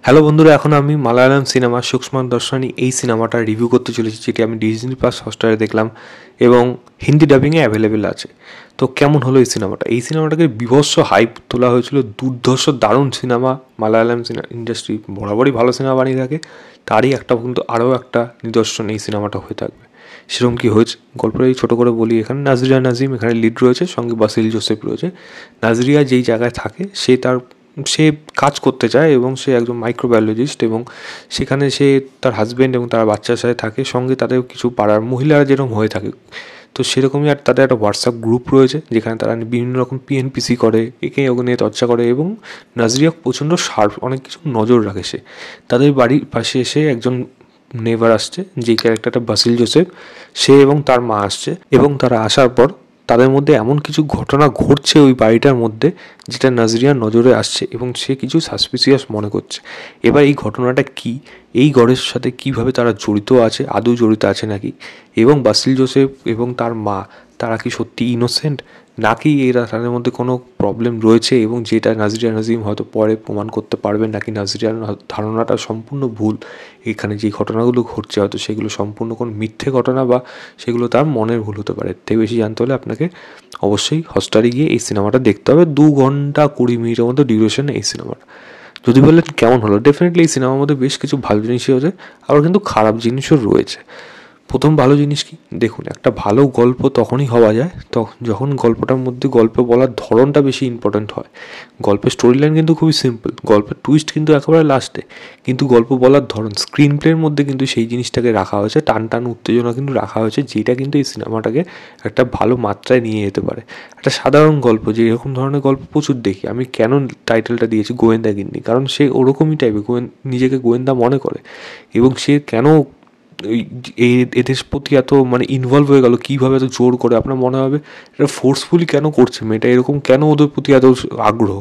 Hello বন্ধুরা, এখন আমি মালায়ালাম সিনেমা সুক্ষ্মান দর্শনী এই সিনেমাটা রিভিউ করতে চলেছি, যেটি আমি ডিজনি প্লাস হটস্টারে দেখলাম এবং হিন্দি ডাবিংয়ে অ্যাভেলেবেল আছে। তো কেমন হলো এই সিনেমাটা? এই সিনেমাটাকে বিভৎস হাইপ তোলা হয়েছিল, দুর্ধর্ষ দারুণ সিনেমা। মালায়ালাম ইন্ডাস্ট্রি বরাবরই ভালো সিনেমা বানিয়ে থাকে, তারই একটা কিন্তু আরও একটা নিদর্শন এই সিনেমাটা হয়ে থাকবে। সেরকম কি হয়েছে গল্পটা এই ছোটো করে বলি। এখানে নাজরিয়া নাজিম এখানে লিড রয়েছে, সঙ্গে বাসিল জোসেফ রয়েছে। নাজরিয়া যেই জায়গায় থাকে সে কাজ করতে চায় এবং সে একজন মাইক্রোবায়োলজিস্ট, এবং সেখানে সে তার হাজব্যান্ড এবং তার বাচ্চার সাথে থাকে, সঙ্গে তাদের কিছু পাড়ার মহিলারা যেরকম হয়ে থাকে। তো সেরকমই আর তাদের একটা হোয়াটসঅ্যাপ গ্রুপ রয়েছে, যেখানে তারা বিভিন্ন রকম পিএনপিসি করে, একে ওকে নিয়ে চর্চা করে, এবং নাজরিয়া প্রচণ্ড শার্প, অনেক কিছু নজর রাখে সে। তাদের বাড়ির পাশে এসে একজন নেভার আসছে, যে ক্যারেক্টারটা বাসিল জোসেফ, সে এবং তার মা আসছে, এবং তারা আসার পর তাদের মধ্যে এমন কিছু ঘটনা ঘটছে ওই বাড়িটার মধ্যে, যেটা নাজরিয়ার নজরে আসছে এবং সে কিছু সাসপিসিয়াস মনে করছে। এবার এই ঘটনাটা কি, এই ঘরের সাথে কিভাবে তারা জড়িত আছে, আদৌ জড়িত আছে নাকি, এবং বাসিল জোসেফ এবং তার মা তারা কি সত্যি ইনোসেন্ট, নাকি এরা তাদের মধ্যে কোনো প্রবলেম রয়েছে, এবং যেটা নাজরিয়া নাজিম হয়তো পরে প্রমাণ করতে পারবেন, নাকি নাজরিয়ার ধারণাটা সম্পূর্ণ ভুল। এখানে যে ঘটনাগুলো ঘটছে হয়তো সেগুলো সম্পূর্ণ কোনো মিথ্যে ঘটনা, বা সেগুলো তার মনের ভুল হতে পারে। এর থেকে বেশি জানতে হলে আপনাকে অবশ্যই হটস্টারে গিয়ে এই সিনেমাটা দেখতে হবে। 2 ঘন্টা 20 মিনিটের মতো ডিউরেশন এই সিনেমাটা। যদি বললেন কেমন হলো, ডেফিনেটলি এই সিনেমার মধ্যে বেশ কিছু ভালো জিনিসই হয়েছে, আবার কিন্তু খারাপ জিনিসও রয়েছে। প্রথম ভালো জিনিস কি, দেখুন, একটা ভালো গল্প তখনই হওয়া যায় যখন গল্পটার মধ্যে গল্প বলার ধরনটা বেশি ইম্পর্ট্যান্ট হয়। গল্পের স্টোরি লাইন কিন্তু খুবই সিম্পল, গল্পের টুইস্ট কিন্তু একেবারে লাস্টে, কিন্তু গল্প বলার ধরন, স্ক্রিন প্লের মধ্যে কিন্তু সেই জিনিসটাকে রাখা হয়েছে, টান টান উত্তেজনা কিন্তু রাখা হয়েছে, যেটা কিন্তু এই সিনেমাটাকে একটা ভালো মাত্রায় নিয়ে যেতে পারে। একটা সাধারণ গল্প, যে এরকম ধরনের গল্প প্রচুর দেখি আমি, কেন টাইটেলটা দিয়েছি গোয়েন্দা গিন্নি, কারণ সে ওরকমই টাইপের নিজেকে গোয়েন্দা মনে করে, এবং সে কেন এদের প্রতি এত ইনভলভ হয়ে গেল, কীভাবে এত জোর করে, আপনার মনে হবে এটা ফোর্সফুলি কেন করছে মেয়েটা, এরকম কেন ওদের প্রতি এত আগ্রহ।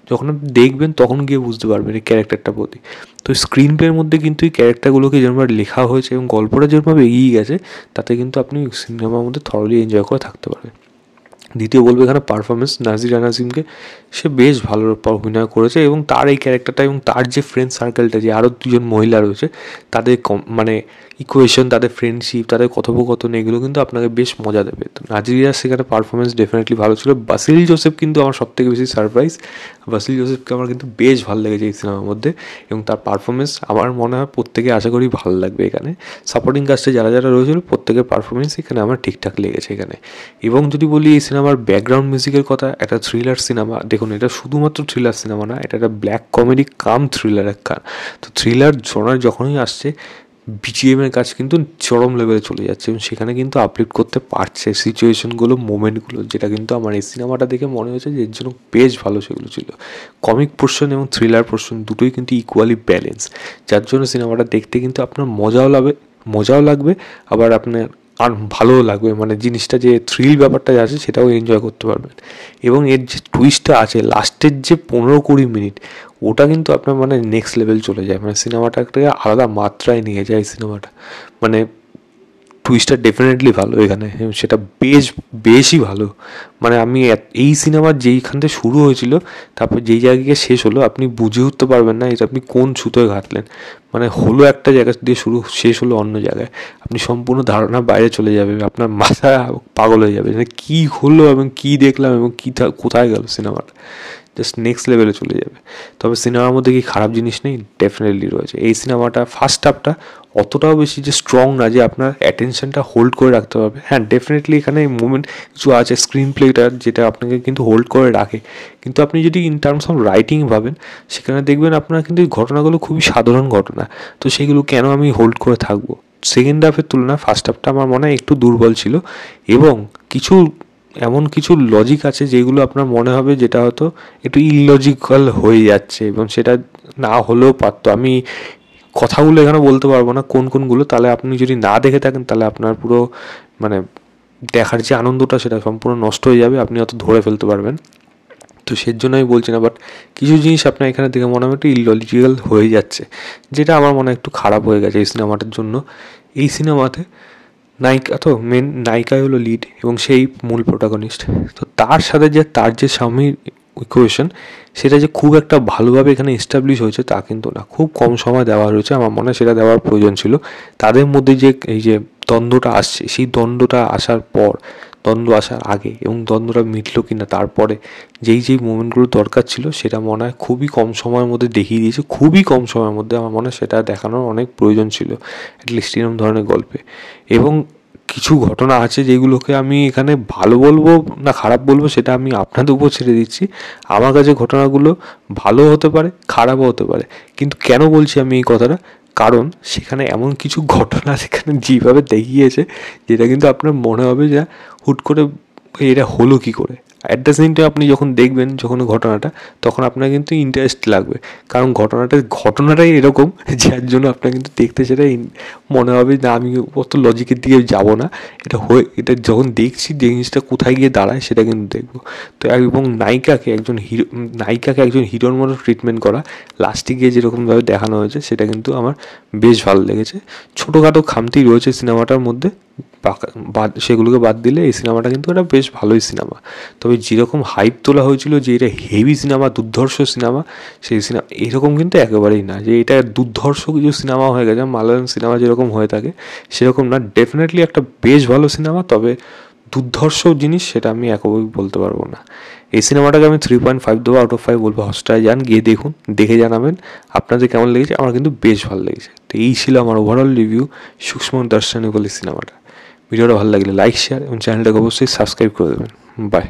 যখন আপনি দেখবেন তখন গিয়ে বুঝতে পারবেন এই ক্যারেক্টারটার প্রতি। তো স্ক্রিন প্লের মধ্যে কিন্তু এই ক্যারেক্টারগুলোকে যেরকমভাবে লেখা হয়েছে এবং গল্পটা যেরকমভাবে এগিয়ে গেছে, তাতে কিন্তু আপনি সিনেমার মধ্যে থরলি এনজয় করে থাকতে পারবেন। দ্বিতীয় বলবো এখানে পারফরমেন্স, নাজিরা নাজিমকে সে বেশ ভালো অভিনয় করেছে, এবং তার এই ক্যারেক্টারটা এবং তার যে ফ্রেন্ড সার্কেলটা, যে আরও দুজন মহিলা রয়েছে, তাদের ইকুয়েশন, তাদের ফ্রেন্ডশিপ, তাদের কথোপকথন, এগুলো কিন্তু আপনাকে বেশ মজা দেবে। তো নাজিরিয়ার সেখানে পারফরমেন্স ডেফিনেটলি ভালো ছিল। বাসিল জোসেফ কিন্তু আমার সবথেকে বেশি সারপ্রাইজ। বাসিল জোসেফকে আমার কিন্তু বেশ ভালো লেগেছে এই সিনেমার মধ্যে, এবং তার পারফরমেন্স আমার মনে হয় প্রত্যেকে আশা করি ভালো লাগবে এখানে। সাপোর্টিং কাস্টে যারা যারা রয়েছিল প্রত্যেকের পারফরমেন্স এখানে আমার ঠিকঠাক লেগেছে এখানে। এবং যদি বলি এই সিনেমার ব্যাকগ্রাউন্ড মিউজিকের কথা, একটা থ্রিলার সিনেমা, দেখুন এটা শুধুমাত্র থ্রিলার সিনেমা না, এটা একটা ব্ল্যাক কমেডি কাম থ্রিলার একটা। তো থ্রিলার জনার যখনই আসছে, বিজিএমের কাজ কিন্তু চরম লেভেলে চলে যাচ্ছে, এবং সেখানে কিন্তু আপলিফ্ট করতে পারছে সিচুয়েশনগুলো, মোমেন্টগুলো, যেটা কিন্তু আমার এই সিনেমাটা দেখে মনে হয়েছে যে এর জন্য বেশ ভালো সেগুলো ছিল। কমিক পোর্শন এবং থ্রিলার পোর্শন দুটোই কিন্তু ইকুয়ালি ব্যালেন্স, যার জন্য সিনেমাটা দেখতে কিন্তু আপনার মজাও লাগবে, আবার আপনার আর ভালোও লাগবে, জিনিসটা যে থ্রিল ব্যাপারটা আছে সেটাও এনজয় করতে পারবেন। এবং এর যে টুইস্টটা আছে লাস্টের যে 15-20 মিনিট, ওটা কিন্তু আপনার নেক্সট লেভেল চলে যায়, সিনেমাটাকে আলাদা মাত্রায় নিয়ে যায় সিনেমাটা। টুইস্টটা ডেফিনেটলি ভালো এখানে, এবং সেটা বেশই ভালো। আমি এই সিনেমার যেইখান থেকে শুরু হয়েছিল, তারপর যেই জায়গায় শেষ হলো, আপনি বুঝে উঠতে পারবেন না এটা আপনি কোন সুতোয় ঘাটলেন। হলো একটা জায়গা দিয়ে শুরু, শেষ হলো অন্য জায়গায়, আপনি সম্পূর্ণ ধারণা বাইরে চলে যাবে, আপনার মাথা পাগল হয়ে যাবে কী হলো এবং কী দেখলাম এবং কোথায় গেল সিনেমাটা, জাস্ট নেক্সট লেভেলে চলে যাবে। তবে সিনেমার মধ্যে কি খারাপ জিনিস নেই? ডেফিনেটলি রয়েছে। এই সিনেমাটা ফার্স্ট হাফটা অতটাও বেশি যে স্ট্রং না যে আপনার অ্যাটেনশনটা হোল্ড করে রাখতে পারবে। হ্যাঁ, ডেফিনেটলি এখানে মুভমেন্ট কিছু আছে স্ক্রিন প্লেটার, যেটা আপনাকে কিন্তু হোল্ড করে রাখে, কিন্তু আপনি যদি ইন টার্মস অফ রাইটিং ভাবেন, সেখানে দেখবেন আপনার কিন্তু এই ঘটনাগুলো খুবই সাধারণ ঘটনা, তো সেগুলো কেন আমি হোল্ড করে থাকবো। সেকেন্ড হাফের তুলনায় ফার্স্ট হাফটা আমার মনে হয় একটু দুর্বল ছিল, এবং এমন কিছু লজিক আছে যেগুলো আপনার মনে হবে যেটা হয়তো একটু ইললজিক্যাল হয়ে যাচ্ছে, এবং সেটা না হলেও পারতো। আমি কথাগুলো এখানে বলতে পারবো না কোনগুলো, তাহলে আপনি যদি না দেখে থাকেন তাহলে আপনার পুরো দেখার যে আনন্দটা সেটা সম্পূর্ণ নষ্ট হয়ে যাবে, আপনি হয়তো ধরে ফেলতে পারবেন। তো সেই জন্য আমি বলছি না, বাট কিছু জিনিস আপনার এখানে দেখে মনে হবে একটু ইললজিক্যাল হয়ে যাচ্ছে, যেটা আমার মনে হয় একটু খারাপ হয়ে গেছে এই সিনেমাটার জন্য। এই সিনেমাতে নায়িকা, তো মেন নায়িকাই হলো লিড এবং সেই মূল প্রোটাগনিস্ট। তো তার সাথে তার যে স্বামী ইকুয়েশন, সেটা যে খুব একটা ভালোভাবে এখানে এস্টাবলিশ হয়েছে তা কিন্তু না, খুব কম সময় দেওয়া রয়েছে। আমার মনে হয় সেটা দেওয়ার প্রয়োজন ছিল। তাদের মধ্যে যে এই যে দ্বন্দ্বটা আসছে, সেই দ্বন্দ্বটা আসার পর, দ্বন্দ্ব আসার আগে এবং দ্বন্দ্বটা মিটলো কিনা তারপরে যেই মোমেন্টগুলো দরকার ছিল সেটা মনে হয় খুবই কম সময়ের মধ্যে দেখিয়ে দিয়েছে। খুবই কম সময়ের মধ্যে আমার মনে হয় সেটা দেখানোর অনেক প্রয়োজন ছিল অ্যাটলিস্ট এরকম ধরনের গল্পে। এবং কিছু ঘটনা আছে যেগুলোকে আমি এখানে ভালো বলবো না খারাপ বলবো সেটা আমি আপনাদের উপর ছেড়ে দিচ্ছি। আমার কাছে ঘটনাগুলো ভালো হতে পারে, খারাপও হতে পারে। কিন্তু কেন বলছি আমি এই কথাটা, কারণ সেখানে এমন কিছু ঘটনা সেখানে যেভাবে দেখিয়েছে যেটা কিন্তু আপনার মনে হবে যে হুট করে এটা হলো কী করে। অ্যাট দ্য সেম টাইম আপনি যখন দেখবেন যখন ঘটনাটা, তখন আপনার কিন্তু ইন্টারেস্ট লাগবে, কারণ ঘটনাটাই এরকম যার জন্য আপনার কিন্তু দেখতে সেটা মনে হবে না আমি অত লজিকের দিকে যাব না, এটা যখন দেখছি জিনিসটা কোথায় গিয়ে দাঁড়ায় সেটা কিন্তু দেখবো। তো এবং নায়িকাকে একজন হিরোর মতো ট্রিটমেন্ট করা লাস্টে গিয়ে যেরকমভাবে দেখানো হয়েছে সেটা কিন্তু আমার বেশ ভালো লেগেছে। ছোটোখাটো খামতি রয়েছে সিনেমাটার মধ্যে, সেগুলোকে বাদ দিলে এই সিনেমাটা কিন্তু একটা বেশ ভালোই সিনেমা। তবে যেরকম হাইপ তোলা হয়েছিল যে এটা হেভি সিনেমা, দুর্ধর্ষ সিনেমা, সেই সিনেমা এরকম কিন্তু একেবারেই না যে এটা দুর্ধর্ষ কিছু সিনেমা হয়ে গেছে মালায়ালাম সিনেমা যেরকম হয়ে থাকে সেরকম না। ডেফিনেটলি একটা বেশ ভালো সিনেমা, তবে দুর্ধর্ষ জিনিস সেটা আমি একবারই বলতে পারবো না। এই সিনেমাটাকে আমি 3.5 দেবো, আউট অফ 5 বলবো। হটস্টারে যান, গিয়ে দেখুন, দেখে জানাবেন আপনাদের কেমন লেগেছে। আমার কিন্তু বেশ ভালো লেগেছে। তো এই ছিল আমার ওভারঅল রিভিউ সূক্ষ্ম দর্শনী বলে সিনেমাটা। ভিডিওটা ভালো লাগলে লাইক, শেয়ার এবং চ্যানেলটাকে অবশ্যই সাবস্ক্রাইব করে দেবেন। বাই।